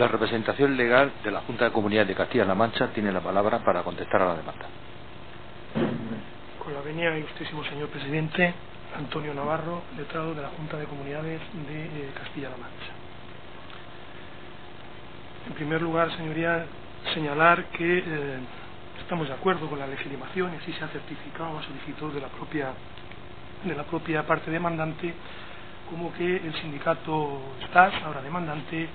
La representación legal de la Junta de Comunidades de Castilla-La Mancha tiene la palabra para contestar a la demanda. Con la venia, ilustrísimo señor presidente, Antonio Navarro, letrado de la Junta de Comunidades de Castilla-La Mancha. En primer lugar, señoría, señalar que estamos de acuerdo con la legitimación, y así se ha certificado a solicitud de la propia parte demandante, como que el sindicato STAS, ahora demandante,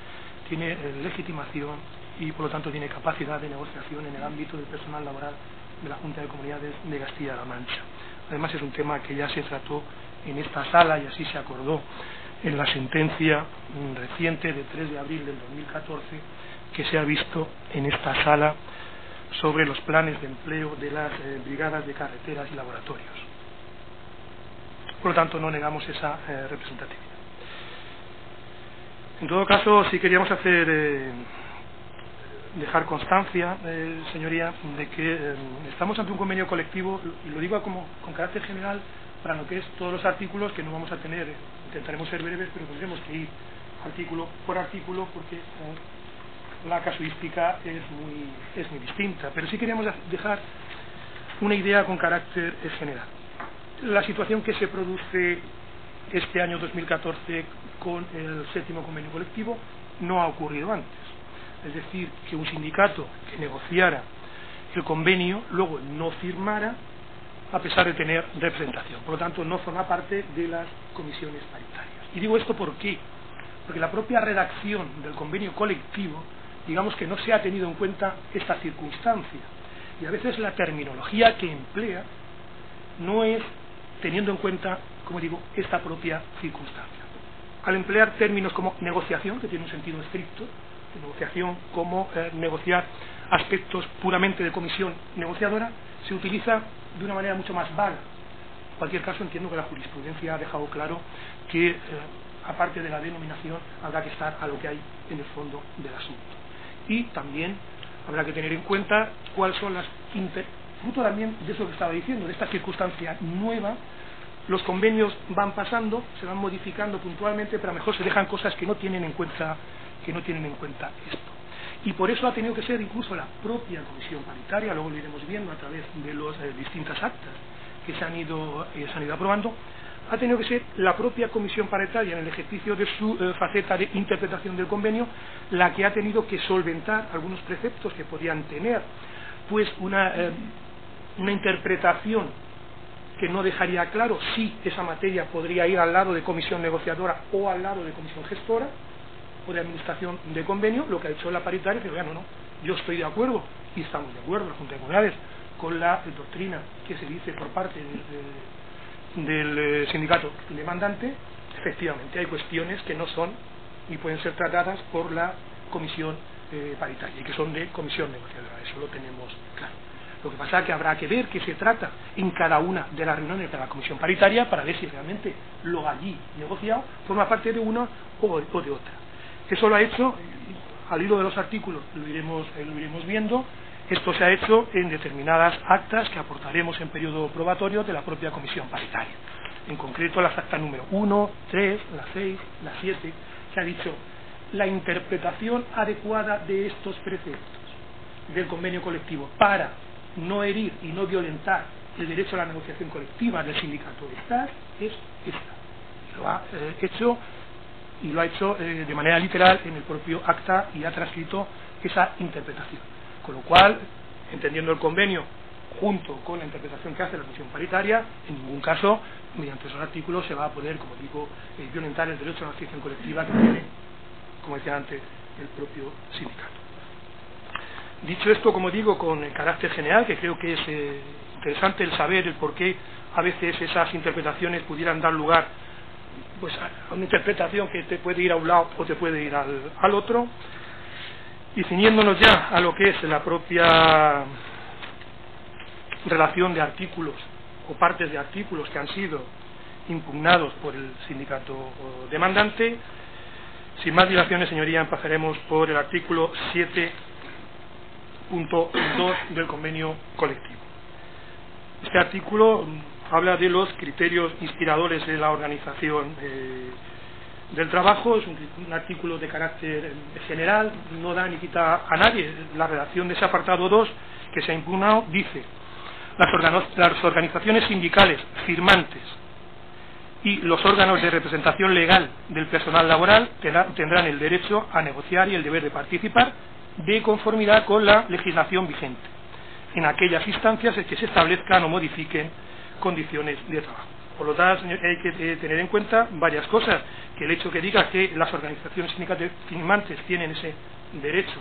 tiene legitimación y por lo tanto tiene capacidad de negociación en el ámbito del personal laboral de la Junta de Comunidades de Castilla-La Mancha. Además es un tema que ya se trató en esta sala y así se acordó en la sentencia reciente de 3 de abril del 2014 que se ha visto en esta sala sobre los planes de empleo de las brigadas de carreteras y laboratorios. Por lo tanto no negamos esa representatividad. En todo caso, sí queríamos dejar constancia, señoría, de que estamos ante un convenio colectivo, y lo digo con carácter general para lo que es todos los artículos, que no vamos a tener, intentaremos ser breves, pero tendremos que ir artículo por artículo porque la casuística es muy distinta. Pero sí queríamos dejar una idea con carácter general. La situación que se produce este año 2014 con el 7º convenio colectivo no ha ocurrido antes. Es decir, que un sindicato que negociara el convenio luego no firmara a pesar de tener representación. Por lo tanto, no forma parte de las comisiones paritarias. Y digo esto ¿por qué? Porque la propia redacción del convenio colectivo, digamos que no se ha tenido en cuenta esta circunstancia. Y a veces la terminología que emplea no es teniendo en cuenta, como digo, esta propia circunstancia. Al emplear términos como negociación, que tiene un sentido estricto, negociación como negociar aspectos puramente de comisión negociadora, se utiliza de una manera mucho más vaga. En cualquier caso, entiendo que la jurisprudencia ha dejado claro que, aparte de la denominación, habrá que estar a lo que hay en el fondo del asunto. Y también habrá que tener en cuenta cuáles son las fruto también de eso que estaba diciendo, de esta circunstancia nueva. Los convenios van pasando, se van modificando puntualmente, pero a lo mejor se dejan cosas que no tienen en cuenta esto. Y por eso ha tenido que ser incluso la propia comisión paritaria, luego lo iremos viendo a través de las distintas actas que se han ido aprobando, ha tenido que ser la propia comisión paritaria en el ejercicio de su faceta de interpretación del convenio la que ha tenido que solventar algunos preceptos que podían tener pues una interpretación que no dejaría claro si esa materia podría ir al lado de comisión negociadora o al lado de comisión gestora o de administración de convenio. Lo que ha hecho la paritaria es que, bueno, no, yo estoy de acuerdo y estamos de acuerdo, la Junta de Comunidades, con la doctrina que se dice por parte del sindicato demandante. Efectivamente hay cuestiones que no son ni pueden ser tratadas por la comisión paritaria y que son de comisión negociadora, eso lo tenemos claro. Lo que pasa es que habrá que ver qué se trata en cada una de las reuniones de la comisión paritaria para ver si realmente lo allí negociado forma parte de una o de otra. Eso lo ha hecho, al hilo de los artículos lo iremos viendo. Esto se ha hecho en determinadas actas que aportaremos en periodo probatorio de la propia comisión paritaria. En concreto las actas número 1, 3, la 6, la 7, se ha dicho la interpretación adecuada de estos preceptos del convenio colectivo para no herir y no violentar el derecho a la negociación colectiva del sindicato de STAS es esta. Lo ha hecho de manera literal en el propio acta y ha transcrito esa interpretación. Con lo cual, entendiendo el convenio junto con la interpretación que hace la comisión paritaria, en ningún caso, mediante esos artículos, se va a poder, como digo, violentar el derecho a la negociación colectiva que tiene, como decía antes, el propio sindicato. Dicho esto, como digo, con el carácter general, que creo que es interesante el saber el por qué a veces esas interpretaciones pudieran dar lugar pues a una interpretación que te puede ir a un lado o te puede ir al otro, y ciñéndonos ya a lo que es la propia relación de artículos o partes de artículos que han sido impugnados por el sindicato demandante, sin más dilaciones, señoría, empezaremos por el artículo 7.2 del convenio colectivo. Este artículo habla de los criterios inspiradores de la organización del trabajo, es un artículo de carácter general, no da ni quita a nadie. La redacción de ese apartado 2 que se ha impugnado dice: las organizaciones sindicales firmantes y los órganos de representación legal del personal laboral tendrán el derecho a negociar y el deber de participar de conformidad con la legislación vigente en aquellas instancias en que se establezcan o modifiquen condiciones de trabajo. Por lo tanto, hay que tener en cuenta varias cosas, que el hecho que diga que las organizaciones sindicales firmantes tienen ese derecho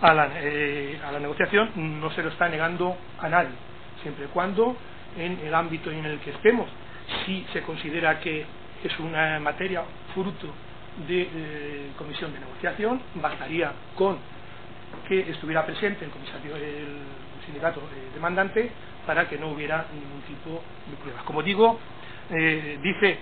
a la negociación no se lo está negando a nadie, siempre y cuando en el ámbito en el que estemos, si se considera que es una materia fruto de comisión de negociación, bastaría con que estuviera presente el sindicato demandante para que no hubiera ningún tipo de pruebas. Como digo, dice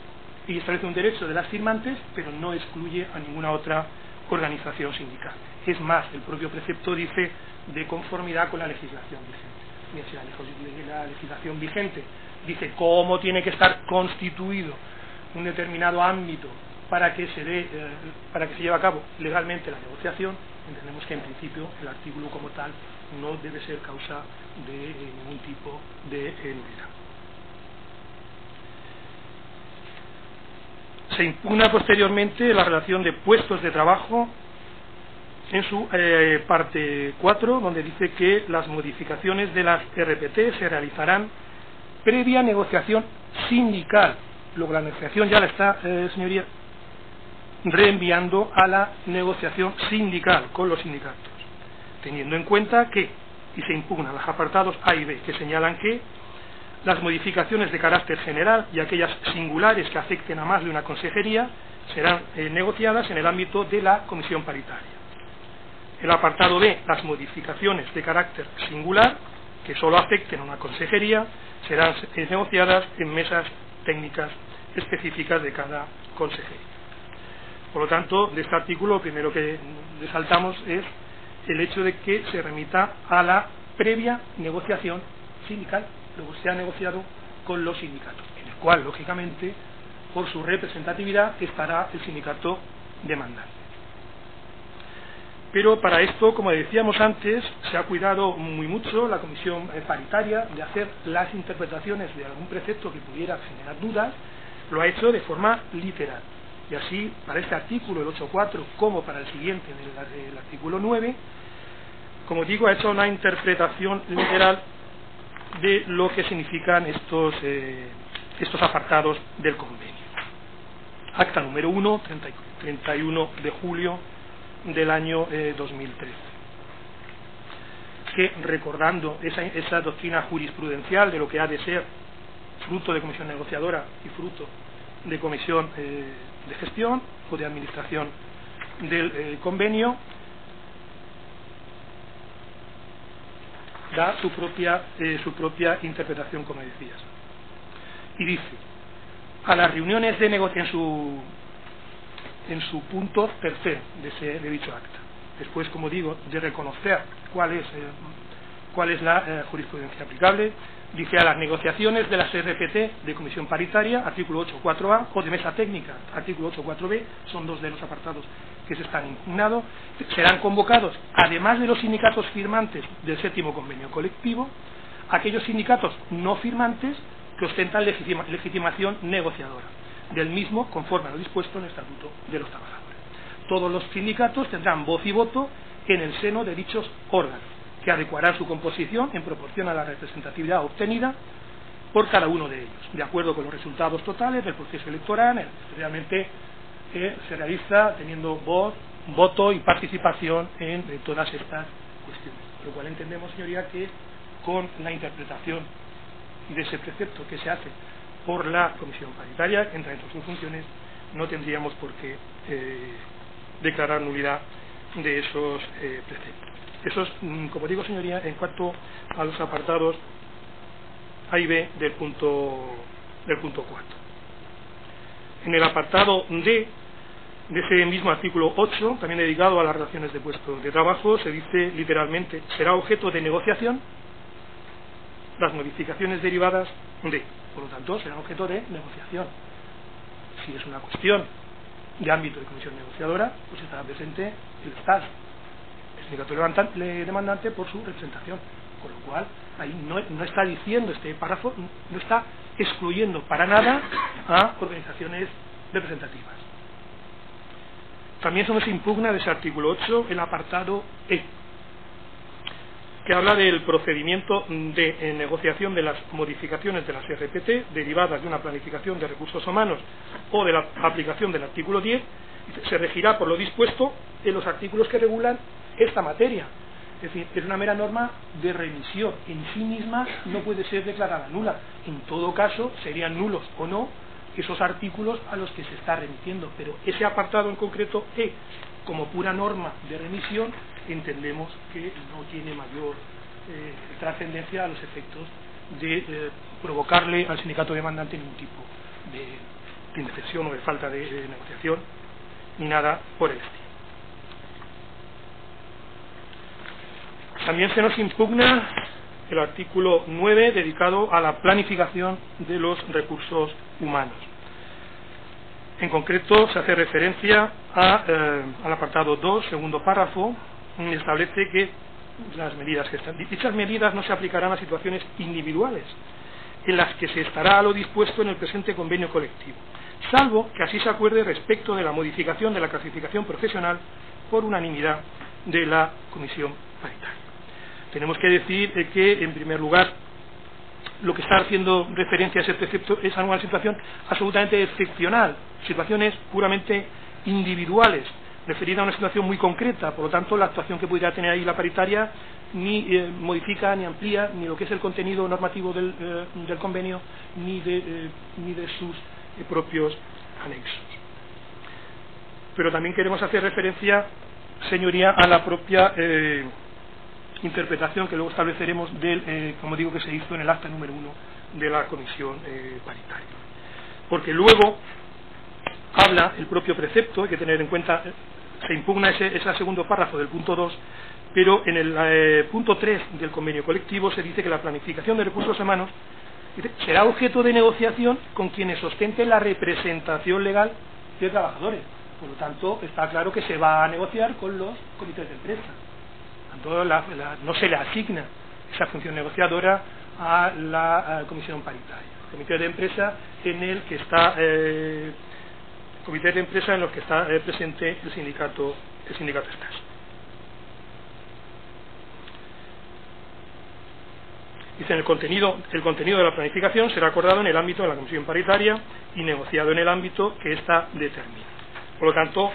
y establece un derecho de las firmantes, pero no excluye a ninguna otra organización sindical. Es más, el propio precepto dice de conformidad con la legislación vigente. Bien, si la legislación vigente dice cómo tiene que estar constituido un determinado ámbito para que se lleve a cabo legalmente la negociación, entendemos que en principio el artículo como tal no debe ser causa de ningún tipo de nulidad. Se impugna posteriormente la relación de puestos de trabajo en su parte 4, donde dice que las modificaciones de las RPT se realizarán previa negociación sindical. Luego la negociación ya la está, señoría, reenviando a la negociación sindical con los sindicatos, teniendo en cuenta que, y se impugnan los apartados A y B, que señalan que las modificaciones de carácter general y aquellas singulares que afecten a más de una consejería serán negociadas en el ámbito de la comisión paritaria. El apartado B, las modificaciones de carácter singular que solo afecten a una consejería serán negociadas en mesas técnicas específicas de cada consejería. Por lo tanto, de este artículo, lo primero que resaltamos es el hecho de que se remita a la previa negociación sindical, luego se ha negociado con los sindicatos, en el cual, lógicamente, por su representatividad estará el sindicato demandante. Pero para esto, como decíamos antes, se ha cuidado muy mucho la comisión paritaria de hacer las interpretaciones de algún precepto que pudiera generar dudas, lo ha hecho de forma literal. Y así, para este artículo, el 8.4, como para el siguiente, el artículo 9, como digo, ha hecho una interpretación literal de lo que significan estos apartados del convenio. Acta número 1, 31 de julio del año 2013. Que, recordando esa doctrina jurisprudencial de lo que ha de ser fruto de comisión negociadora y fruto de comisión de gestión o de administración del convenio, da su propia interpretación, como decías, y dice: a las reuniones de negociación, en su punto tercero de dicho acta, después, como digo, de reconocer cuál es la jurisprudencia aplicable, dice: a las negociaciones de las RPT de comisión paritaria, artículo 8.4a, o de mesa técnica, artículo 8.4b, son dos de los apartados que se están impugnados, serán convocados, además de los sindicatos firmantes del séptimo convenio colectivo, aquellos sindicatos no firmantes que ostentan legitimación negociadora del mismo, conforme a lo dispuesto en el Estatuto de los Trabajadores. Todos los sindicatos tendrán voz y voto en el seno de dichos órganos, que adecuarán su composición en proporción a la representatividad obtenida por cada uno de ellos, de acuerdo con los resultados totales del proceso electoral, realmente se realiza teniendo voz, voto y participación en todas estas cuestiones. Por lo cual entendemos, señoría, que con la interpretación de ese precepto que se hace por la comisión paritaria, que entra entre sus funciones, no tendríamos por qué declarar nulidad de esos preceptos. Eso es, como digo, señoría, en cuanto a los apartados A y B del punto 4. En el apartado D de ese mismo artículo 8, también dedicado a las relaciones de puesto de trabajo, se dice literalmente: será objeto de negociación las modificaciones derivadas de. Por lo tanto, será objeto de negociación. Si es una cuestión de ámbito de comisión negociadora, pues estará presente el Estado, el sindicato demandante por su representación, con lo cual ahí no está diciendo este párrafo, no está excluyendo para nada a organizaciones representativas. También se nos impugna de ese artículo 8 el apartado E, que habla del procedimiento de negociación de las modificaciones de las RPT derivadas de una planificación de recursos humanos o de la aplicación del artículo 10, se regirá por lo dispuesto en los artículos que regulan esta materia. Es decir, es una mera norma de remisión, en sí misma no puede ser declarada nula. En todo caso, serían nulos o no esos artículos a los que se está remitiendo, pero ese apartado en concreto E, como pura norma de remisión, entendemos que no tiene mayor trascendencia a los efectos de provocarle al sindicato demandante ningún tipo de indecisión o de falta de negociación, ni nada por el estilo. También se nos impugna el artículo 9 dedicado a la planificación de los recursos humanos. En concreto se hace referencia al apartado 2, segundo párrafo, establece que las medidas que están dichas medidas no se aplicarán a situaciones individuales en las que se estará a lo dispuesto en el presente convenio colectivo, salvo que así se acuerde respecto de la modificación de la clasificación profesional por unanimidad de la comisión paritaria. Tenemos que decir que, en primer lugar, lo que está haciendo referencia a ese precepto es a una situación absolutamente excepcional, situaciones puramente individuales, referida a una situación muy concreta. Por lo tanto, la actuación que pudiera tener ahí la paritaria ni modifica ni amplía ni lo que es el contenido normativo del convenio ni de sus propios anexos. Pero también queremos hacer referencia, señoría, a la propia interpretación que luego estableceremos del, como digo, que se hizo en el acta número 1 de la comisión paritaria. Porque luego habla el propio precepto, hay que tener en cuenta, se impugna ese segundo párrafo del punto 2, pero en el punto 3 del convenio colectivo se dice que la planificación de recursos humanos será objeto de negociación con quienes ostenten la representación legal de trabajadores. Por lo tanto, está claro que se va a negociar con los comités de empresa. No se le asigna esa función negociadora a la comisión paritaria. El comité de empresa en el que está presente el sindicato STAS. Dice, el contenido de la planificación será acordado en el ámbito de la comisión paritaria y negociado en el ámbito que ésta determina. Por lo tanto,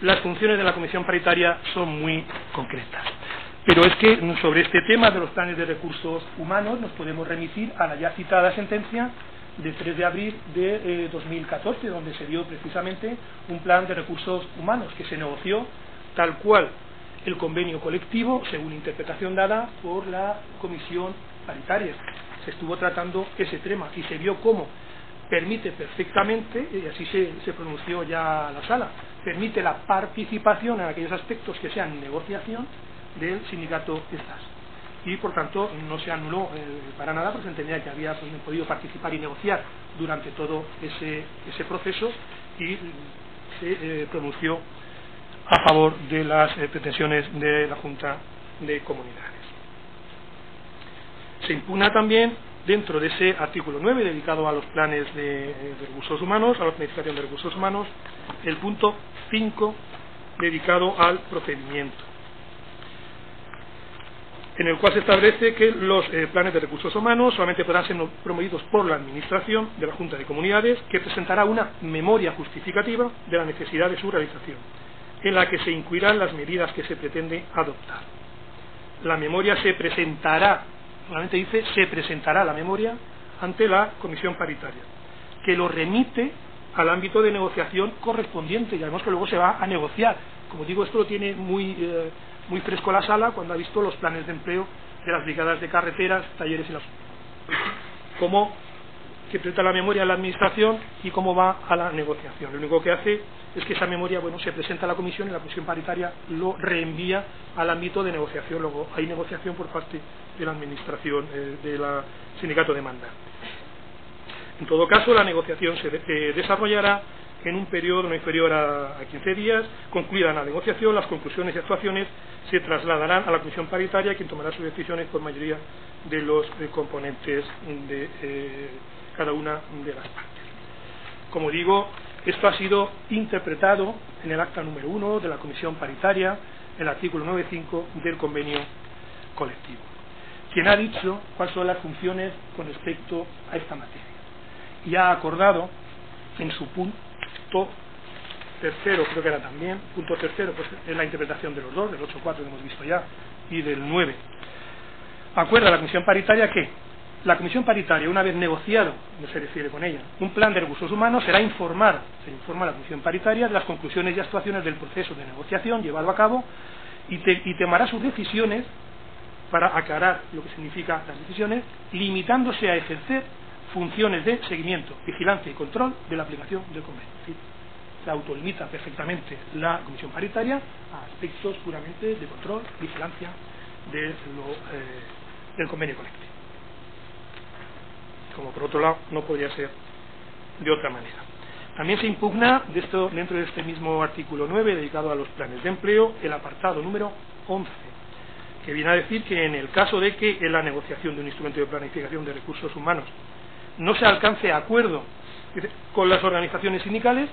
las funciones de la comisión paritaria son muy concretas. Pero es que sobre este tema de los planes de recursos humanos nos podemos remitir a la ya citada sentencia de 3 de abril de 2014, donde se dio precisamente un plan de recursos humanos que se negoció tal cual el convenio colectivo, según interpretación dada por la comisión paritaria. Se estuvo tratando ese tema y se vio cómo permite perfectamente, y así se pronunció ya la sala, permite la participación en aquellos aspectos que sean negociación del sindicato STAS. Y por tanto no se anuló para nada, porque se entendía que había podido participar y negociar durante todo ese proceso, y se pronunció a favor de las pretensiones de la Junta de Comunidades. Se impugna también, dentro de ese artículo 9 dedicado a los planes de recursos humanos, a la planificación de recursos humanos, el punto 5 dedicado al procedimiento, en el cual se establece que los planes de recursos humanos solamente podrán ser promovidos por la Administración de la Junta de Comunidades, que presentará una memoria justificativa de la necesidad de su realización, en la que se incluirán las medidas que se pretende adoptar. La memoria se presentará, solamente dice se presentará la memoria ante la comisión paritaria, que lo remite al ámbito de negociación correspondiente, y además que luego se va a negociar. Como digo, esto lo tiene muy fresco la sala cuando ha visto los planes de empleo de las brigadas de carreteras, talleres y las cómo que presenta la memoria a la administración y cómo va a la negociación. Lo único que hace es que esa memoria, se presenta a la comisión y la comisión paritaria lo reenvía al ámbito de negociación. Luego hay negociación por parte de la administración de la sindicato demanda. En todo caso, la negociación se desarrollará en un periodo no inferior a 15 días. Concluida la negociación, las conclusiones y actuaciones se trasladarán a la comisión paritaria, quien tomará sus decisiones por mayoría de los componentes de cada una de las partes. Como digo, esto ha sido interpretado en el acta número 1 de la comisión paritaria, el artículo 9.5 del convenio colectivo, quien ha dicho cuáles son las funciones con respecto a esta materia y ha acordado en su punto tercero, creo que era también, punto tercero, pues es la interpretación de los dos, del 8.4 que hemos visto ya, y del 9. Acuerda la comisión paritaria que la comisión paritaria, una vez negociado, no se refiere con ella, un plan de recursos humanos, se informa a la comisión paritaria de las conclusiones y actuaciones del proceso de negociación llevado a cabo y tomará sus decisiones para aclarar lo que significa las decisiones, limitándose a ejercer funciones de seguimiento, vigilancia y control de la aplicación del convenio. ¿Sí? Se autolimita perfectamente la comisión paritaria a aspectos puramente de control, vigilancia del convenio colectivo. Como por otro lado no podría ser de otra manera. También se impugna dentro de este mismo artículo 9 dedicado a los planes de empleo el apartado número 11, que viene a decir que en el caso de que en la negociación de un instrumento de planificación de recursos humanos no se alcance acuerdo con las organizaciones sindicales,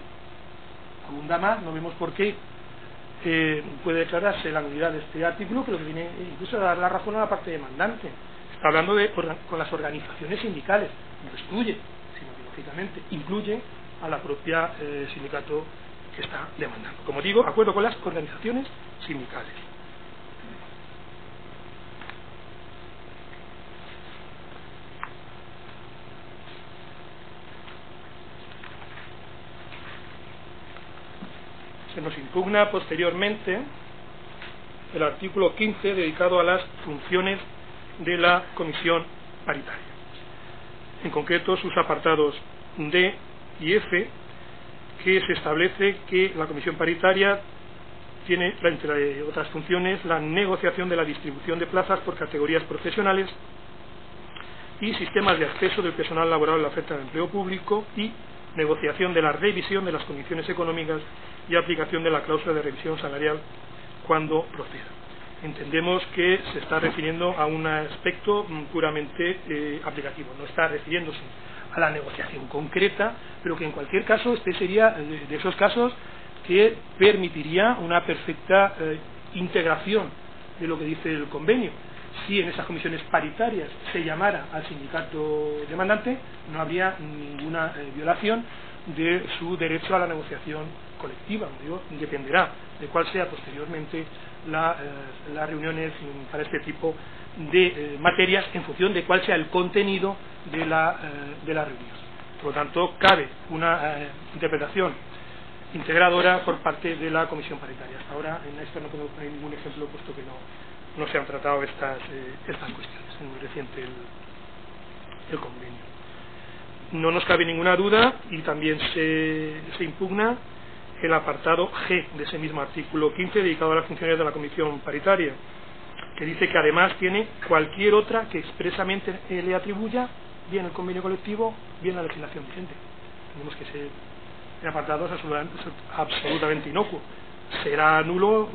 abunda más, no vemos por qué puede declararse la nulidad de este artículo, pero que viene incluso a dar la razón a la parte demandante. Está hablando con las organizaciones sindicales, no excluye, sino que lógicamente incluye a la propia sindicato que está demandando. Como digo, acuerdo con las organizaciones sindicales. Se nos impugna posteriormente el artículo 15 dedicado a las funciones de la comisión paritaria. En concreto, sus apartados D y F, que se establece que la comisión paritaria tiene, entre otras funciones, la negociación de la distribución de plazas por categorías profesionales y sistemas de acceso del personal laboral a la oferta de empleo público y negociación de la revisión de las condiciones económicas y aplicación de la cláusula de revisión salarial cuando proceda. Entendemos que se está refiriendo a un aspecto puramente aplicativo, no está refiriéndose a la negociación concreta, pero que en cualquier caso este sería de esos casos que permitiría una perfecta integración de lo que dice el convenio. Si en esas comisiones paritarias se llamara al sindicato demandante, no habría ninguna violación de su derecho a la negociación colectiva. Digo, dependerá de cuál sea posteriormente las reuniones para este tipo de materias en función de cuál sea el contenido de la reunión. Por lo tanto, cabe una interpretación integradora por parte de la comisión paritaria. Hasta ahora en esto no tengo ningún ejemplo, puesto que no se han tratado estas cuestiones. Es muy reciente el convenio. No nos cabe ninguna duda, y también se impugna el apartado G de ese mismo artículo 15 dedicado a las funciones de la comisión paritaria, que dice que además tiene cualquier otra que expresamente le atribuya bien el convenio colectivo, bien la legislación vigente. Tenemos que ser el apartado es absolutamente inocuo. Será nulo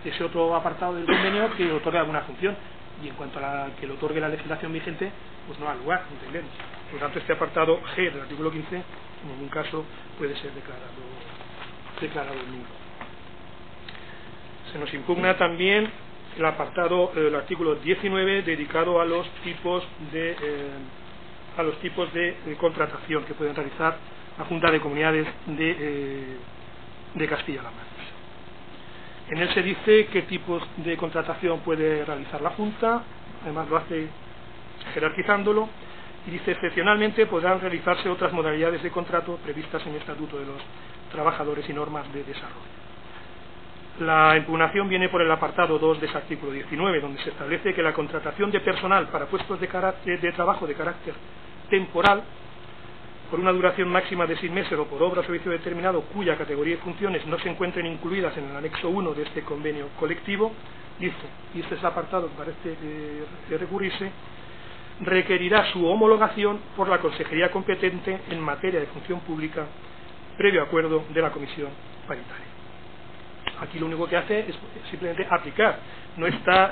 ese otro apartado del convenio que otorgue alguna función, y en cuanto a la que le otorgue la legislación vigente, pues no ha lugar, entendemos. Por lo tanto, este apartado G del artículo 15 en ningún caso puede ser declarado nulo. Se nos impugna también el apartado del artículo 19 dedicado a los tipos de contratación que pueden realizar la Junta de Comunidades de Castilla-La Mancha. En él se dice qué tipos de contratación puede realizar la Junta, además lo hace jerarquizándolo, y dice excepcionalmente podrán realizarse otras modalidades de contrato previstas en el Estatuto de los Trabajadores y normas de desarrollo. La impugnación viene por el apartado 2 de ese artículo 19, donde se establece que la contratación de personal para puestos de trabajo de carácter temporal, por una duración máxima de 6 meses o por obra o servicio determinado cuya categoría y funciones no se encuentren incluidas en el anexo 1 de este convenio colectivo, dice, y este es el apartado que parece de recurrirse, requerirá su homologación por la Consejería competente en materia de función pública previo acuerdo de la comisión paritaria. Aquí lo único que hace es simplemente aplicar, no está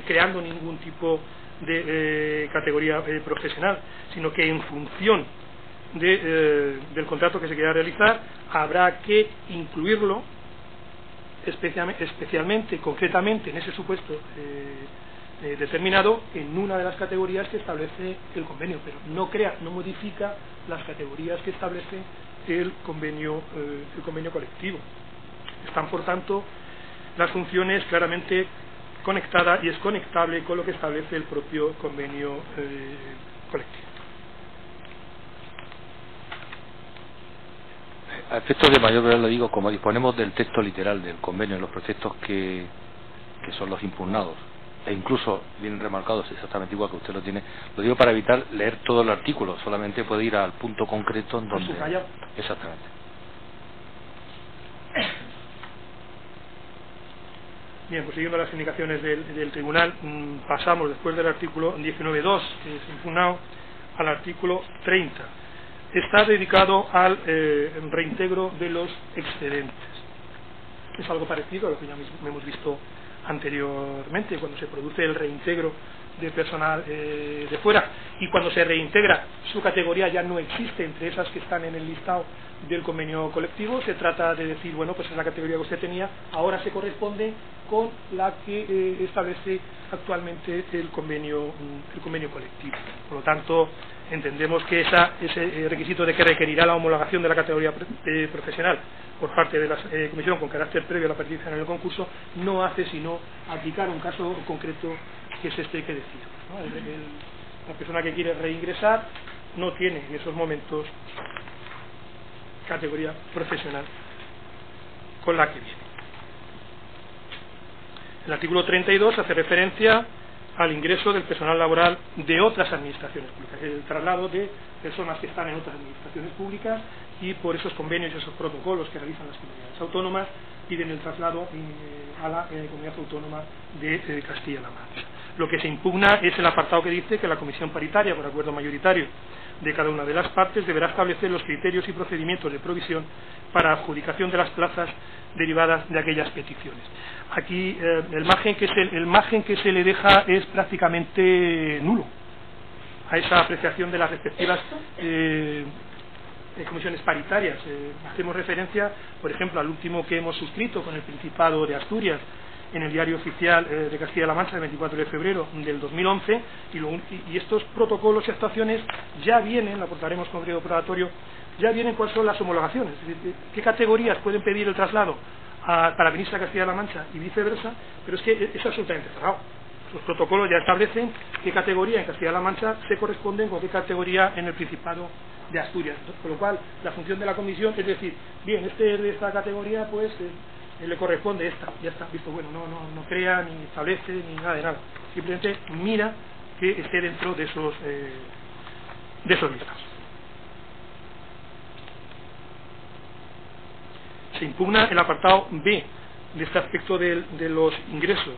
creando ningún tipo de categoría profesional, sino que en función del contrato que se quiera realizar habrá que incluirlo especialmente, concretamente en ese supuesto determinado en una de las categorías que establece el convenio, pero no modifica las categorías que establece el convenio colectivo. Están, por tanto, las funciones claramente conectadas y es conectable con lo que establece el propio convenio colectivo. A efectos de mayor brevedad lo digo, como disponemos del texto literal del convenio en los proyectos que son los impugnados, e incluso vienen remarcados exactamente igual que usted lo tiene, lo digo para evitar leer todo el artículo, solamente puede ir al punto concreto en donde... Exactamente. Bien, pues siguiendo las indicaciones del tribunal, pasamos después del artículo 19.2, que es impugnado, al artículo 30. Está dedicado al reintegro de los excedentes. Es algo parecido a lo que ya hemos visto anteriormente, cuando se produce el reintegro de personal de fuera, y cuando se reintegra su categoría ya no existe entre esas que están en el listado del convenio colectivo. Se trata de decir, bueno, pues es la categoría que usted tenía, ahora se corresponde con la que establece actualmente el convenio colectivo. Por lo tanto, entendemos que ese requisito de que requerirá la homologación de la categoría profesional por parte de la comisión con carácter previo a la participación en el concurso no hace sino aplicar un caso concreto que es este que decía, ¿no? La persona que quiere reingresar no tiene en esos momentos categoría profesional con la que viene. El artículo 32 hace referencia al ingreso del personal laboral de otras administraciones públicas, el traslado de personas que están en otras administraciones públicas y por esos convenios y esos protocolos que realizan las comunidades autónomas piden el traslado a la comunidad autónoma de Castilla-La Mancha. Lo que se impugna es el apartado que dice que la comisión paritaria, por acuerdo mayoritario de cada una de las partes, deberá establecer los criterios y procedimientos de provisión para adjudicación de las plazas derivadas de aquellas peticiones. Aquí el margen que se le deja es prácticamente nulo a esa apreciación de las respectivas comisiones paritarias. Hacemos referencia, por ejemplo, al último que hemos suscrito con el Principado de Asturias en el Diario Oficial de Castilla-La Mancha del 24 de febrero del 2011, y estos protocolos y actuaciones ya vienen, lo aportaremos con periodo probatorio, ya vienen cuáles son las homologaciones, es decir, qué categorías pueden pedir el traslado para venirse a Castilla-La Mancha y viceversa, pero es que es absolutamente cerrado. Los protocolos ya establecen qué categoría en Castilla-La Mancha se corresponden con qué categoría en el Principado de Asturias, con lo cual la función de la comisión es decir, bien, este es de esta categoría, pues le corresponde esta, ya está, visto, bueno, no crea, ni establece, ni nada de nada, simplemente mira que esté dentro de esos listados. Se impugna el apartado B de este aspecto de los ingresos,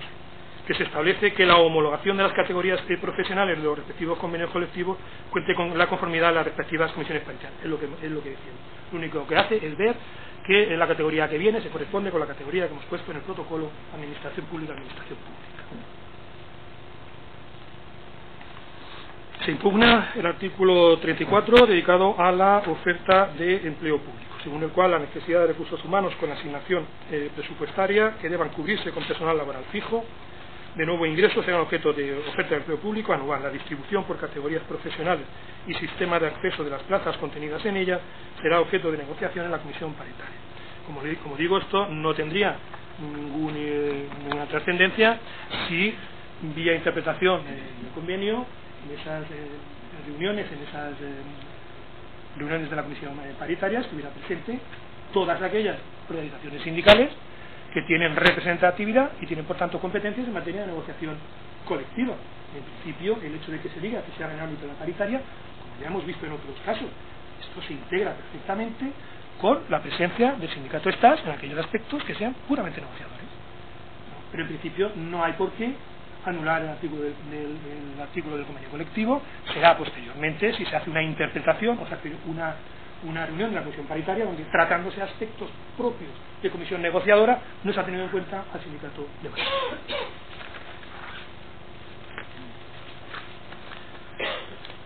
que se establece que la homologación de las categorías profesionales de los respectivos convenios colectivos cuente con la conformidad de las respectivas comisiones paritarias. Es lo que decimos. Lo único que hace es ver que la categoría que viene se corresponde con la categoría que hemos puesto en el protocolo administración pública. Se impugna el artículo 34 dedicado a la oferta de empleo público, según el cual la necesidad de recursos humanos con asignación presupuestaria que deban cubrirse con personal laboral fijo de nuevo ingreso serán objeto de oferta de empleo público anual. La distribución por categorías profesionales y sistema de acceso de las plazas contenidas en ella será objeto de negociación en la comisión paritaria. Como digo, esto no tendría ninguna trascendencia si vía interpretación del convenio en esas reuniones de la comisión paritaria estuviera presente todas aquellas organizaciones sindicales que tienen representatividad y tienen por tanto competencias en materia de negociación colectiva. En principio, el hecho de que se diga que se haga en el ámbito de la paritaria, como ya hemos visto en otros casos, esto se integra perfectamente con la presencia del sindicato STAS en aquellos aspectos que sean puramente negociadores. Pero en principio no hay por qué anular el artículo del convenio colectivo. Será posteriormente, si se hace una interpretación, o sea, una una reunión de la comisión paritaria donde, tratándose aspectos propios de comisión negociadora, no se ha tenido en cuenta al sindicato de base.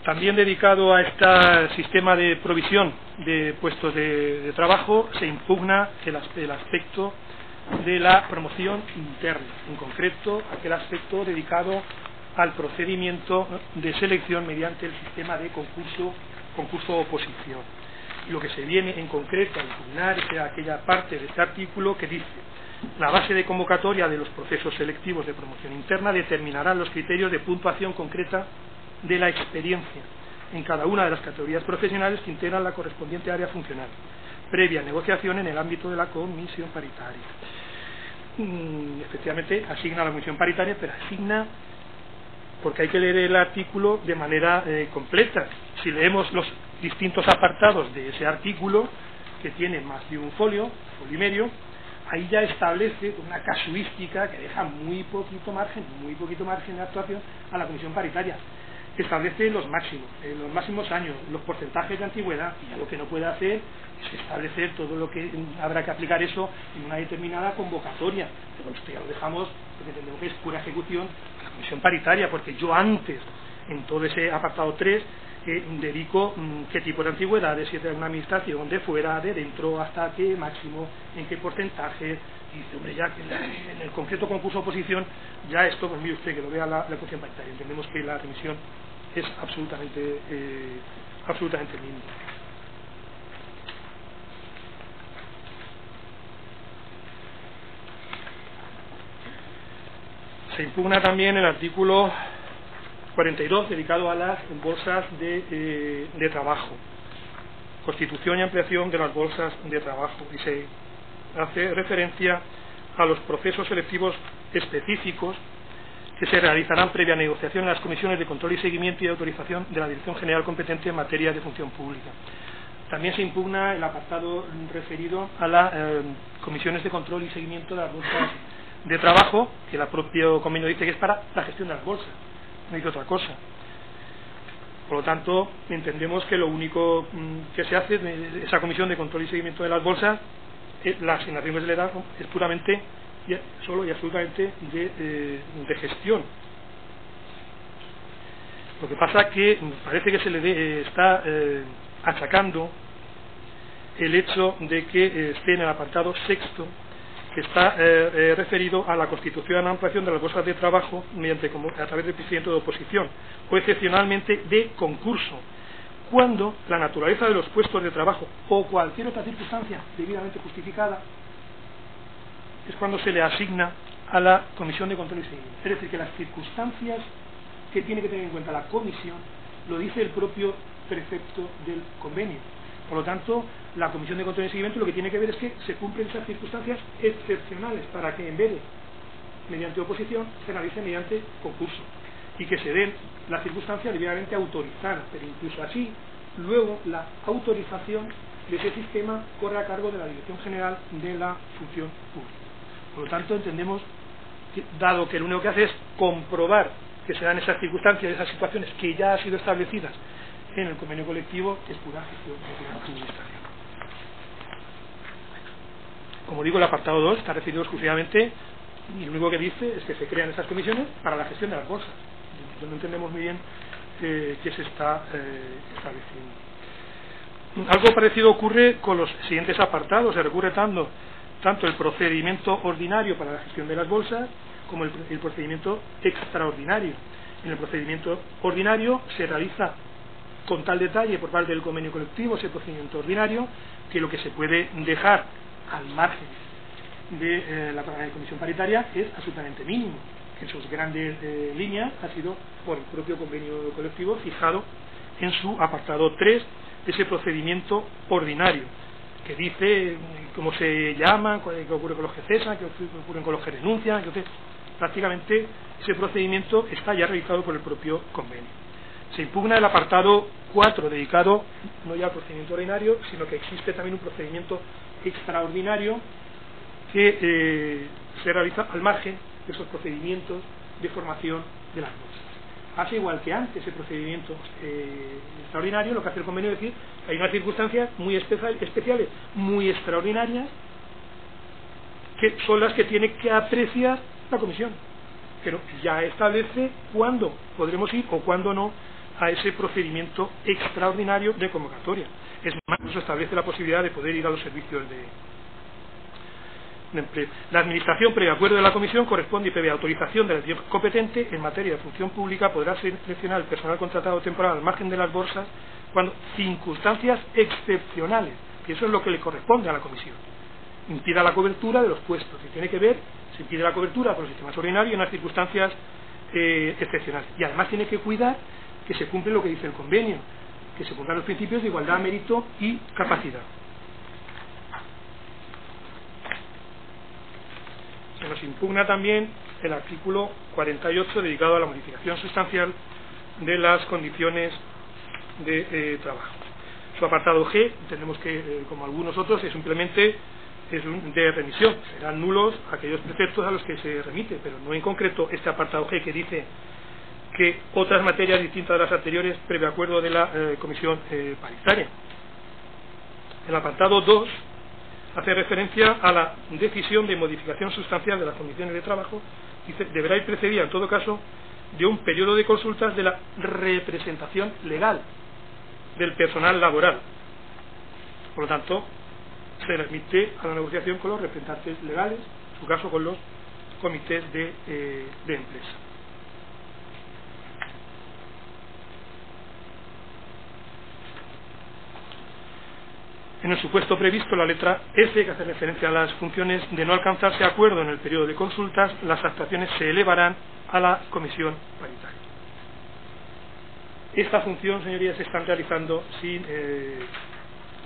También dedicado a este sistema de provisión de puestos de trabajo se impugna el aspecto de la promoción interna, en concreto aquel aspecto dedicado al procedimiento de selección mediante el sistema de concurso-oposición. Y lo que se viene en concreto a impugnar es aquella parte de este artículo que dice: la base de convocatoria de los procesos selectivos de promoción interna determinará los criterios de puntuación concreta de la experiencia en cada una de las categorías profesionales que integran la correspondiente área funcional, previa negociación en el ámbito de la comisión paritaria. Efectivamente, asigna a la comisión paritaria, pero asigna porque hay que leer el artículo de manera completa. Si leemos los distintos apartados de ese artículo, que tiene más de un folio y medio, ahí ya establece una casuística que deja muy poquito margen de actuación a la comisión paritaria. Establece los máximos años, los porcentajes de antigüedad, y ya lo que no puede hacer es establecer todo lo que habrá que aplicar eso en una determinada convocatoria. Pero esto ya lo dejamos porque entendemos que es pura ejecución de la comisión paritaria, porque yo antes, en todo ese apartado 3, dedico qué tipo de antigüedades, si es de una administración, de fuera, de dentro, hasta qué máximo, en qué porcentaje. Y hombre, ya que en el concreto concurso oposición, ya esto, pues mire usted que lo vea la comisión paritaria. Entendemos que la remisión es absolutamente mínima. Se impugna también el artículo 42 dedicado a las bolsas de trabajo, constitución y ampliación de las bolsas de trabajo, y se hace referencia a los procesos selectivos específicos que se realizarán previa negociación en las comisiones de control y seguimiento y autorización de la Dirección General competente en materia de función pública. También se impugna el apartado referido a las comisiones de control y seguimiento de las bolsas de trabajo, que el propio convenio dice que es para la gestión de las bolsas, no dice otra cosa. Por lo tanto, entendemos que lo único que se hace de esa comisión de control y seguimiento de las bolsas, la asignación que se le da es puramente solo y absolutamente de gestión. Lo que pasa es que parece que se le está achacando el hecho de que esté en el apartado 6º, que está referido a la constitución y ampliación de las bolsas de trabajo a través del procedimiento de oposición o excepcionalmente de concurso, cuando la naturaleza de los puestos de trabajo o cualquier otra circunstancia debidamente justificada es cuando se le asigna a la comisión de control y seguimiento. Es decir, que las circunstancias que tiene que tener en cuenta la comisión lo dice el propio precepto del convenio. Por lo tanto, la comisión de control y seguimiento lo que tiene que ver es que se cumplen esas circunstancias excepcionales para que en vez de mediante oposición se realice mediante concurso y que se den las circunstancias debidamente autorizadas, pero incluso así luego la autorización de ese sistema corre a cargo de la Dirección General de la Función Pública. Por lo tanto, entendemos que, dado que lo único que hace es comprobar que se dan esas circunstancias, esas situaciones que ya han sido establecidas en el convenio colectivo, es pura gestión de la administración. Como digo, el apartado 2 está referido exclusivamente, y lo único que dice es que se crean esas comisiones para la gestión de las bolsas. No entendemos muy bien qué se está estableciendo. Algo parecido ocurre con los siguientes apartados. Se recurre tanto el procedimiento ordinario para la gestión de las bolsas como el procedimiento extraordinario. En el procedimiento ordinario se realiza con tal detalle por parte del convenio colectivo ese procedimiento ordinario que lo que se puede dejar al margen de la comisión paritaria es absolutamente mínimo. En sus grandes líneas ha sido por el propio convenio colectivo fijado en su apartado 3 de ese procedimiento ordinario, que dice cómo se llama, qué ocurre con los que cesan, qué ocurre con los que renuncian. Entonces, prácticamente ese procedimiento está ya realizado por el propio convenio. Se impugna el apartado 4 dedicado no ya al procedimiento ordinario, sino que existe también un procedimiento extraordinario que se realiza al margen de esos procedimientos de formación de las bolsas. hace igual que antes el procedimiento extraordinario. Lo que hace el convenio es decir que hay unas circunstancias muy especiales, muy extraordinarias, que son las que tiene que apreciar la comisión, pero ya establece cuándo podremos ir o cuándo no a ese procedimiento extraordinario de convocatoria. Es más, incluso establece la posibilidad de poder ir a los servicios de empleo. La administración, previo acuerdo de la comisión, corresponde y previa autorización de la administración competente en materia de función pública, podrá seleccionar el personal contratado temporal al margen de las bolsas cuando circunstancias excepcionales, que eso es lo que le corresponde a la comisión, impida la cobertura de los puestos, que tiene que ver, se impide la cobertura por los sistemas ordinarios en las circunstancias excepcionales. Y además tiene que cuidar que se cumple lo que dice el convenio, que se cumplan los principios de igualdad, mérito y capacidad. Se nos impugna también el artículo 48 dedicado a la modificación sustancial de las condiciones de trabajo. Su apartado G, entendemos que, como algunos otros, es simplemente de remisión. Serán nulos aquellos preceptos a los que se remite, pero no en concreto este apartado G que dice que otras materias distintas de las anteriores previo acuerdo de la comisión paritaria. El apartado 2 hace referencia a la decisión de modificación sustancial de las condiciones de trabajo. Dice, deberá ir precedida en todo caso de un periodo de consultas de la representación legal del personal laboral. Por lo tanto, se remite a la negociación con los representantes legales, en su caso con los comités de empresa. En el supuesto previsto, la letra F, que hace referencia a las funciones de no alcanzarse acuerdo en el periodo de consultas, las actuaciones se elevarán a la comisión paritaria. Esta función, señorías, se están realizando sin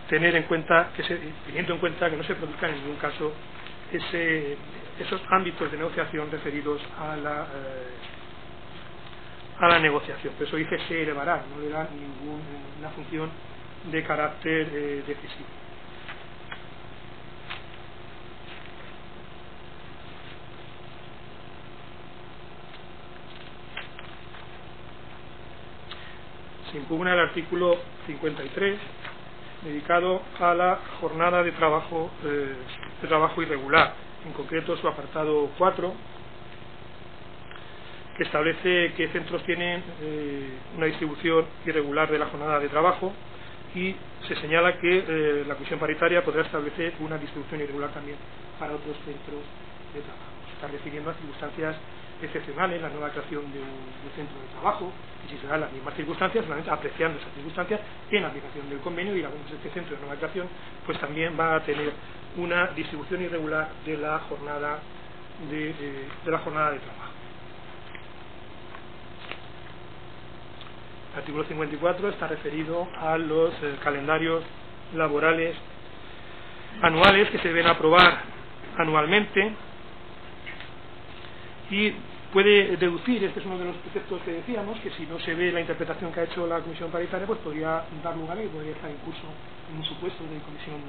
teniendo en cuenta que no se produzcan en ningún caso esos ámbitos de negociación referidos a la negociación. Por eso dice se elevará, no le da ninguna función de carácter decisivo. Se impugna el artículo 53 dedicado a la jornada de trabajo irregular, en concreto su apartado 4, que establece que centros tienen una distribución irregular de la jornada de trabajo, y se señala que la comisión paritaria podrá establecer una distribución irregular también para otros centros de trabajo. Se está refiriendo a circunstancias excepcionales, la nueva creación de un centro de trabajo, y si se dan las mismas circunstancias, solamente apreciando esas circunstancias en aplicación del convenio, y algunos de este centro de nueva creación pues también va a tener una distribución irregular de la jornada de trabajo. El artículo 54 está referido a los calendarios laborales anuales que se deben aprobar anualmente, y puede deducir, este es uno de los preceptos que decíamos, que si no se ve la interpretación que ha hecho la comisión paritaria, pues podría dar lugar y podría estar en curso en un supuesto de comisión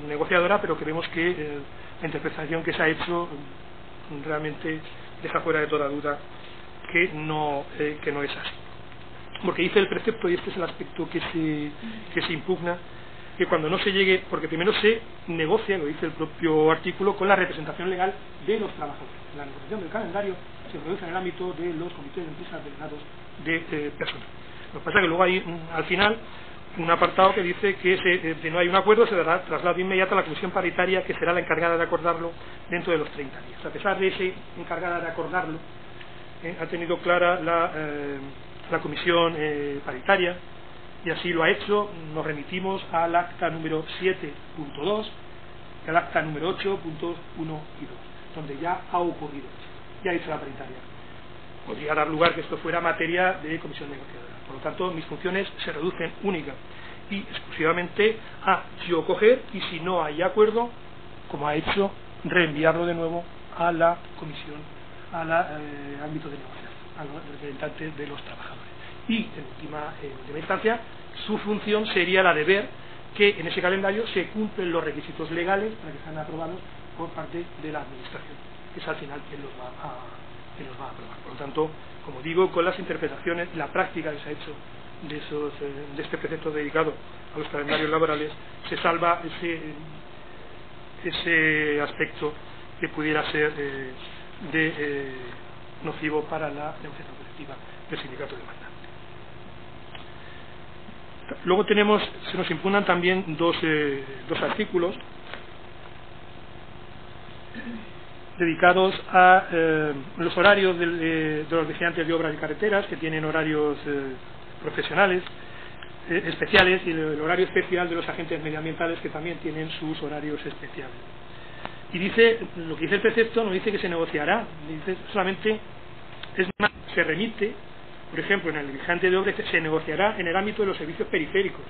negociadora, pero creemos que la interpretación que se ha hecho realmente deja fuera de toda duda que no es así. Porque dice el precepto, y este es el aspecto que se impugna, que cuando no se llegue, porque primero se negocia, lo dice el propio artículo, con la representación legal de los trabajadores. La negociación del calendario se produce en el ámbito de los comités de empresas delegados de personal. Lo que pasa es que luego hay al final un apartado que dice que si no hay un acuerdo se dará traslado inmediato a la comisión paritaria, que será la encargada de acordarlo dentro de los 30 días. A pesar de ese encargada de acordarlo, ha tenido clara la comisión paritaria, y así lo ha hecho. Nos remitimos al acta número 7.2 y al acta número 8, puntos 1 y 2, donde ya ha ocurrido, ya ha hecho la paritaria. Podría dar lugar que esto fuera materia de comisión negociadora. Por lo tanto, mis funciones se reducen única y exclusivamente a yo coger, y si no hay acuerdo, como ha hecho, reenviarlo de nuevo a la comisión, al ámbito de negociación, a los representantes de los trabajadores. Y en última instancia, su función sería la de ver que en ese calendario se cumplen los requisitos legales para que sean aprobados por parte de la administración, que es al final quien los va y los va a aprobar. Por lo tanto, como digo, con las interpretaciones y la práctica que se ha hecho de este precepto dedicado a los calendarios laborales, se salva ese aspecto que pudiera ser nocivo para la negociación colectiva del sindicato demandante. Luego se nos impugnan también dos artículos dedicados a los horarios de los vigilantes de obras y carreteras, que tienen horarios profesionales especiales, y el horario especial de los agentes medioambientales, que también tienen sus horarios especiales. Y lo que dice el precepto no dice que se negociará, dice solamente, se remite, por ejemplo, en el vigilante de obras se negociará en el ámbito de los servicios periféricos.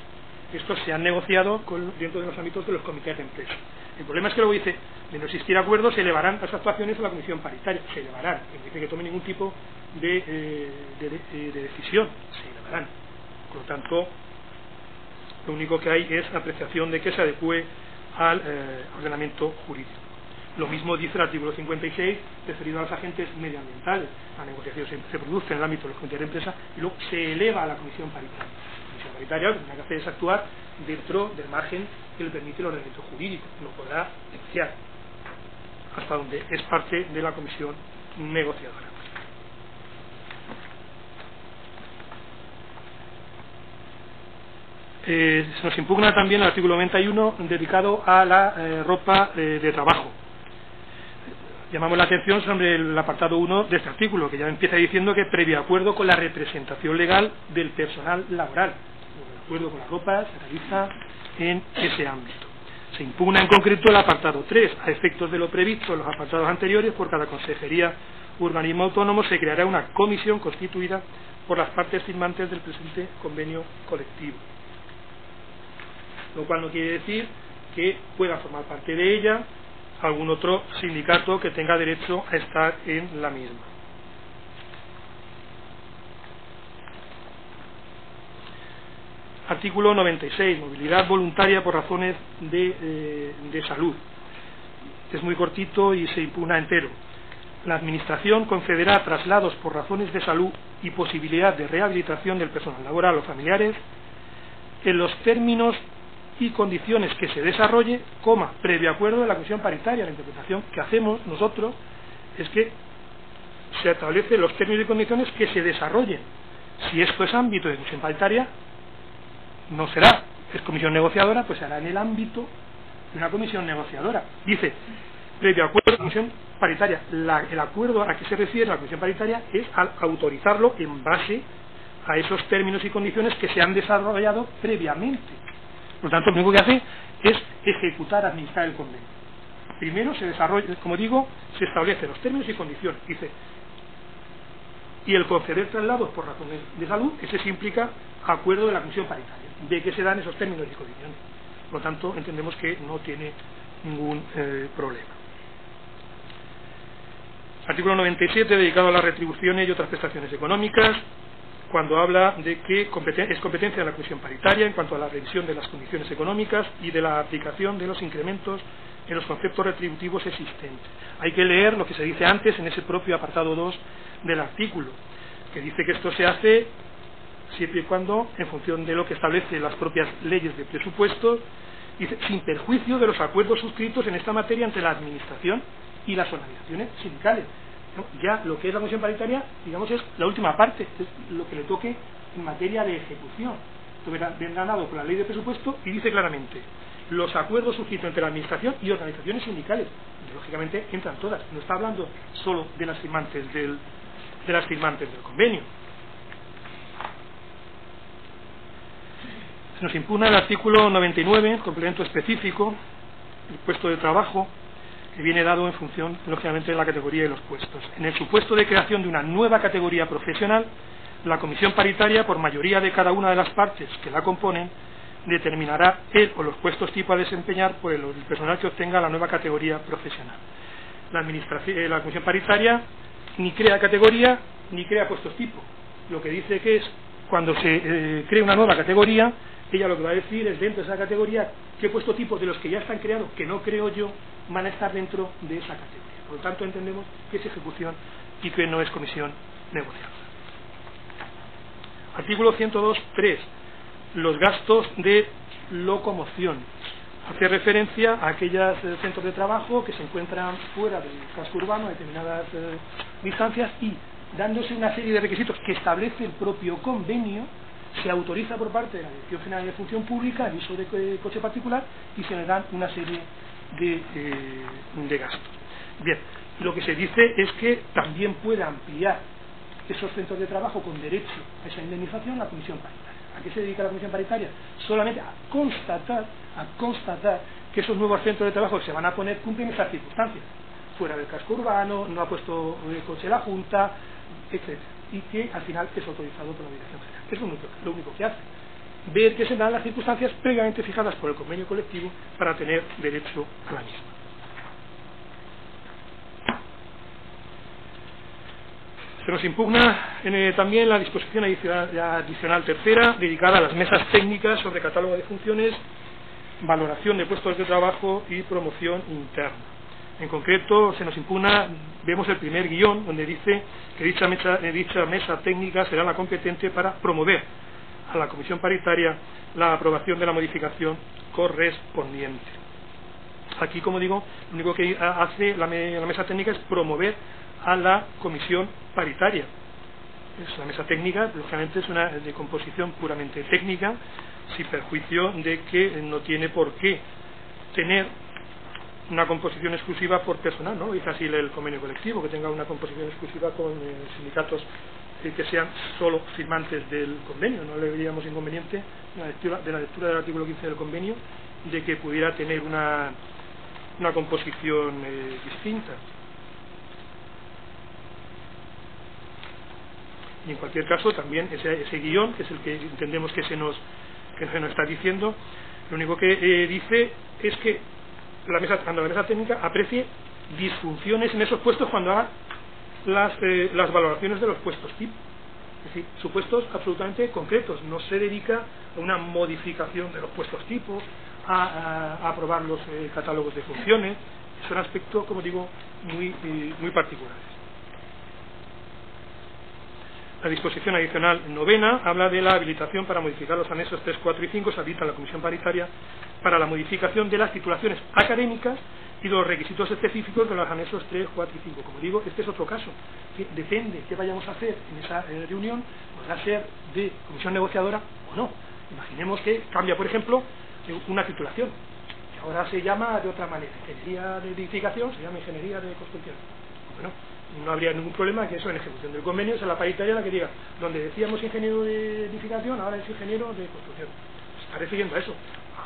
Estos se han negociado dentro de los ámbitos de los comités de empresa. El problema es que luego dice, de no existir acuerdo, se elevarán las actuaciones a la comisión paritaria. Se elevarán, que no dice que tome ningún tipo de decisión, se elevarán. Por lo tanto, lo único que hay es la apreciación de que se adecue al ordenamiento jurídico. Lo mismo dice el artículo 56 referido a los agentes medioambientales. La negociación se produce en el ámbito de los comités de empresa y luego se eleva a la comisión paritaria. La comisión paritaria lo que tiene que hacer es actuar dentro del margen que le permite el ordenamiento jurídico. No podrá negociar hasta donde es parte de la comisión negociadora. Se nos impugna también el artículo 91 dedicado a la ropa de trabajo. Llamamos la atención sobre el apartado 1 de este artículo, que ya empieza diciendo que previo acuerdo con la representación legal del personal laboral. El acuerdo con la ropa se realiza en ese ámbito. Se impugna en concreto el apartado 3. A efectos de lo previsto en los apartados anteriores, por cada consejería urbanismo autónomo se creará una comisión constituida por las partes firmantes del presente convenio colectivo. Lo cual no quiere decir que pueda formar parte de ella algún otro sindicato que tenga derecho a estar en la misma. Artículo 96. Movilidad voluntaria por razones de salud. Es muy cortito y se impugna entero. La Administración concederá traslados por razones de salud y posibilidad de rehabilitación del personal laboral o familiares en los términos y condiciones que se desarrolle, previo acuerdo de la comisión paritaria. La interpretación que hacemos nosotros es que se establecen los términos y condiciones que se desarrollen. Si esto es ámbito de comisión paritaria, no será, es comisión negociadora, pues será en el ámbito de una comisión negociadora. Dice, previo acuerdo de la comisión paritaria. El acuerdo a que se refiere la comisión paritaria es al autorizarlo en base a esos términos y condiciones que se han desarrollado previamente. Por lo tanto, lo único que hace es ejecutar, administrar el convenio. Primero se desarrolla, como digo, se establecen los términos y condiciones. Dice, y el conceder traslados por razones de salud, ese se implica acuerdo de la comisión paritaria, de que se dan esos términos y condiciones. Por lo tanto, entendemos que no tiene ningún problema. Artículo 97, dedicado a las retribuciones y otras prestaciones económicas, cuando habla de que es competencia de la comisión paritaria en cuanto a la revisión de las condiciones económicas y de la aplicación de los incrementos en los conceptos retributivos existentes. Hay que leer lo que se dice antes en ese propio apartado 2 del artículo, que dice que esto se hace siempre y cuando, en función de lo que establecen las propias leyes de presupuestos, dice, sin perjuicio de los acuerdos suscritos en esta materia entre la Administración y las organizaciones sindicales. Ya lo que es la comisión paritaria, digamos, es la última parte, es lo que le toque en materia de ejecución. Esto vendrá dado por la ley de presupuesto y dice claramente los acuerdos suscritos entre la administración y organizaciones sindicales. Y, lógicamente entran todas, no está hablando solo de las firmantes del convenio. Se nos impugna el artículo 99, complemento específico, el puesto de trabajo, que viene dado en función, lógicamente, de la categoría de los puestos. En el supuesto de creación de una nueva categoría profesional, la comisión paritaria, por mayoría de cada una de las partes que la componen, determinará el o los puestos tipo a desempeñar por el personal que obtenga la nueva categoría profesional. La comisión paritaria ni crea categoría ni crea puestos tipo. Lo que dice que es cuando se cree una nueva categoría, ella lo que va a decir es, dentro de esa categoría, qué puesto tipo de los que ya están creados, que no creo yo, van a estar dentro de esa categoría. Por lo tanto, entendemos que es ejecución y que no es comisión negociadora. Artículo 102.3. Los gastos de locomoción. Hace referencia a aquellos centros de trabajo que se encuentran fuera del casco urbano a determinadas distancias, y dándose una serie de requisitos que establece el propio convenio, se autoriza por parte de la Dirección General de Función Pública el uso de coche particular y se le dan una serie de gastos. Bien, lo que se dice es que también puede ampliar esos centros de trabajo con derecho a esa indemnización la comisión paritaria. ¿A qué se dedica la comisión paritaria? Solamente a constatar que esos nuevos centros de trabajo que se van a poner cumplen esas circunstancias. Fuera del casco urbano, no ha puesto el coche la Junta, etc. Y que al final es autorizado por la Dirección General. Es lo único que hace. Ver que se dan las circunstancias previamente fijadas por el convenio colectivo para tener derecho a la misma. Se nos impugna también la disposición adicional tercera, dedicada a las mesas técnicas sobre catálogo de funciones, valoración de puestos de trabajo y promoción interna. En concreto, se nos impugna, vemos el primer guión, donde dice que dicha mesa técnica será la competente para promover a la comisión paritaria la aprobación de la modificación correspondiente. Aquí, como digo, lo único que hace la mesa técnica es promover a la comisión paritaria. La mesa técnica, lógicamente, es una de composición puramente técnica, sin perjuicio de que no tiene por qué tener una composición exclusiva por personal, ¿no? Dice así el convenio colectivo, que tenga una composición exclusiva con sindicatos que sean solo firmantes del convenio. No le veríamos inconveniente de la lectura del artículo 15 del convenio de que pudiera tener una composición distinta. Y en cualquier caso, también ese guión, que es el que entendemos que se nos está diciendo, lo único que dice es que cuando la mesa técnica aprecie disfunciones en esos puestos cuando haga las valoraciones de los puestos tipo. Es decir, supuestos absolutamente concretos. No se dedica a una modificación de los puestos tipo, a aprobar los catálogos de funciones. Son aspectos, como digo, muy particulares. La disposición adicional novena habla de la habilitación para modificar los anexos 3, 4 y 5. Se habilita a la comisión paritaria para la modificación de las titulaciones académicas y de los requisitos específicos de los anexos 3, 4 y 5. Como digo, este es otro caso, que depende qué vayamos a hacer en esa reunión, podrá ser de comisión negociadora o no. Imaginemos que cambia, por ejemplo, una titulación, que ahora se llama de otra manera, ingeniería de edificación, se llama ingeniería de construcción. Bueno, no habría ningún problema que eso en ejecución del convenio sea la paritaria la que diga, donde decíamos ingeniero de edificación, ahora es ingeniero de construcción. Se está refiriendo a eso.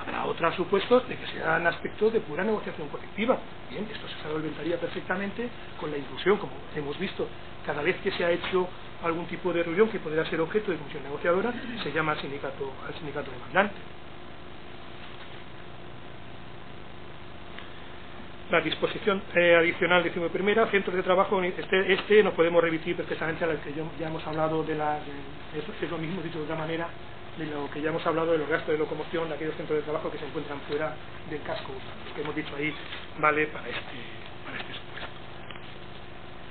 Habrá otros supuestos de que sean aspectos de pura negociación colectiva. Bien, esto se solventaría perfectamente con la inclusión, como hemos visto, cada vez que se ha hecho algún tipo de reunión que podría ser objeto de comisión negociadora, se llama al sindicato demandante. La disposición adicional 11ª, centros de trabajo, este nos podemos remitir precisamente a la que ya hemos hablado eso es lo mismo, dicho de otra manera, de lo que ya hemos hablado de los gastos de locomoción de aquellos centros de trabajo que se encuentran fuera del casco urbano. Lo que hemos dicho ahí vale para este supuesto.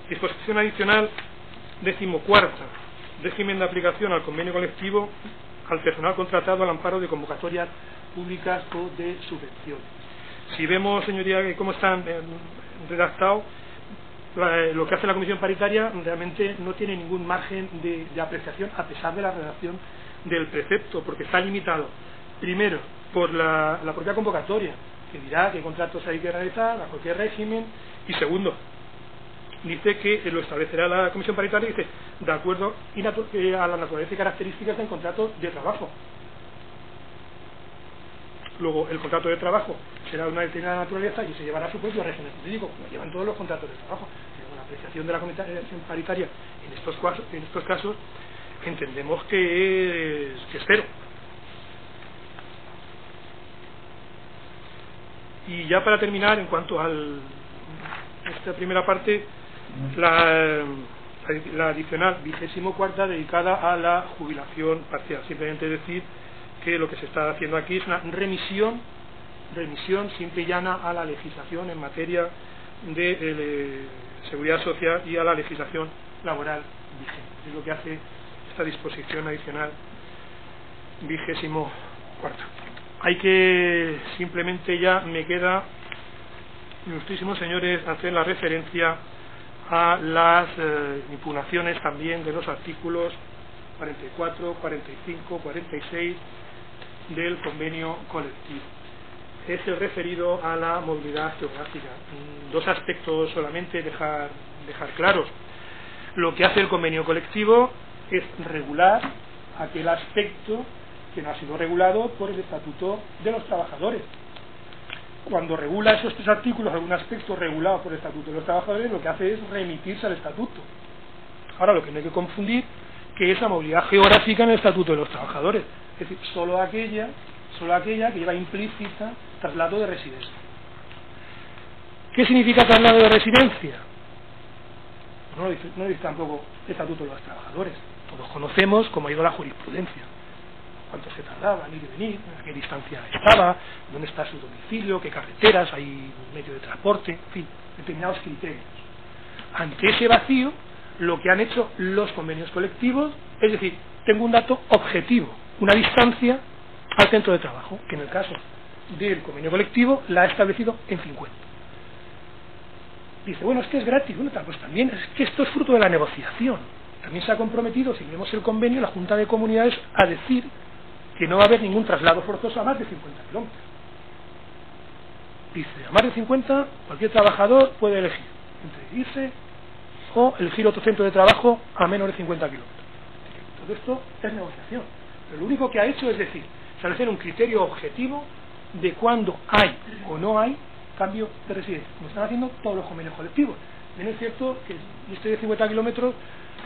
Disposición adicional 14ª, régimen de aplicación al convenio colectivo al personal contratado al amparo de convocatorias públicas o de subvenciones. Si vemos, señoría, cómo están redactados, lo que hace la comisión paritaria realmente no tiene ningún margen de apreciación, a pesar de la redacción del precepto, porque está limitado, primero, por la propia convocatoria, que dirá qué contratos hay que realizar, bajo qué régimen, y segundo, dice que lo establecerá la comisión paritaria, dice, de acuerdo a la naturaleza y características del contrato de trabajo. Luego, el contrato de trabajo será de una determinada naturaleza y se llevará su propio régimen jurídico, como llevan todos los contratos de trabajo. Pero la apreciación de la comisión paritaria en estos casos entendemos que es cero. Y ya para terminar, en cuanto a esta primera parte, la la adicional 24ª dedicada a la jubilación parcial. Simplemente decir que lo que se está haciendo aquí es una remisión simple y llana a la legislación en materia de seguridad social y a la legislación laboral vigente. Es lo que hace esta disposición adicional 24ª. Hay que, simplemente ya me queda, ilustrísimos señores, hacer la referencia a las impugnaciones también de los artículos 44, 45, 46 del convenio colectivo. Es el referido a la movilidad geográfica. Dos aspectos solamente dejar claros. Lo que hace el convenio colectivo es regular aquel aspecto que no ha sido regulado por el Estatuto de los Trabajadores. Cuando regula esos tres artículos, algún aspecto regulado por el Estatuto de los Trabajadores, lo que hace es remitirse al Estatuto. Ahora, lo que no hay que confundir, que es la movilidad geográfica en el Estatuto de los Trabajadores. Es decir, solo aquella que lleva implícita traslado de residencia. ¿Qué significa traslado de residencia? No dice tampoco el Estatuto de los Trabajadores. Todos conocemos cómo ha ido la jurisprudencia. Cuánto se tardaba en ir y venir, a qué distancia estaba, dónde está su domicilio, qué carreteras, hay medio de transporte, en fin, determinados criterios. Ante ese vacío, lo que han hecho los convenios colectivos, es decir, tengo un dato objetivo, una distancia al centro de trabajo, que en el caso del convenio colectivo la ha establecido en 50. Dice, bueno, es que es gratis. Bueno, pues también es que esto es fruto de la negociación. También se ha comprometido, si vemos el convenio, la Junta de Comunidades a decir que no va a haber ningún traslado forzoso a más de 50 kilómetros. Dice, a más de 50, cualquier trabajador puede elegir entre irse o elegir otro centro de trabajo a menos de 50 kilómetros. Todo esto es negociación. Pero lo único que ha hecho es decir, establecer un criterio objetivo de cuándo hay o no hay cambio de residencia, como están haciendo todos los convenios colectivos. Bien, es cierto que este de 50 kilómetros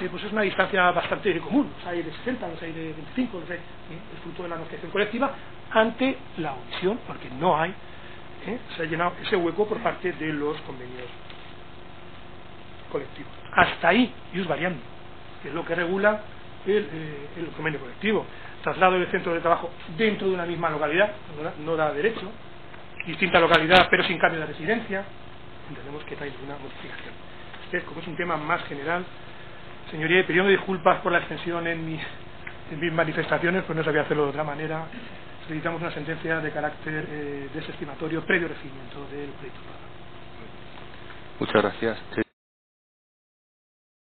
pues es una distancia bastante común, los hay de 60, los hay de 25, los hay, es fruto de la negociación colectiva ante la omisión, porque no hay, se ha llenado ese hueco por parte de los convenios colectivos. Hasta ahí, ius variando, que es lo que regula el convenio colectivo. Traslado del centro de trabajo dentro de una misma localidad, no da derecho, distinta localidad pero sin cambio de residencia, entendemos que no hay ninguna modificación. Como es un tema más general, señoría, pidiendo disculpas por la extensión en mis manifestaciones, pues no sabía hacerlo de otra manera. Solicitamos una sentencia de carácter desestimatorio previo recibimiento del proyecto. Muchas gracias.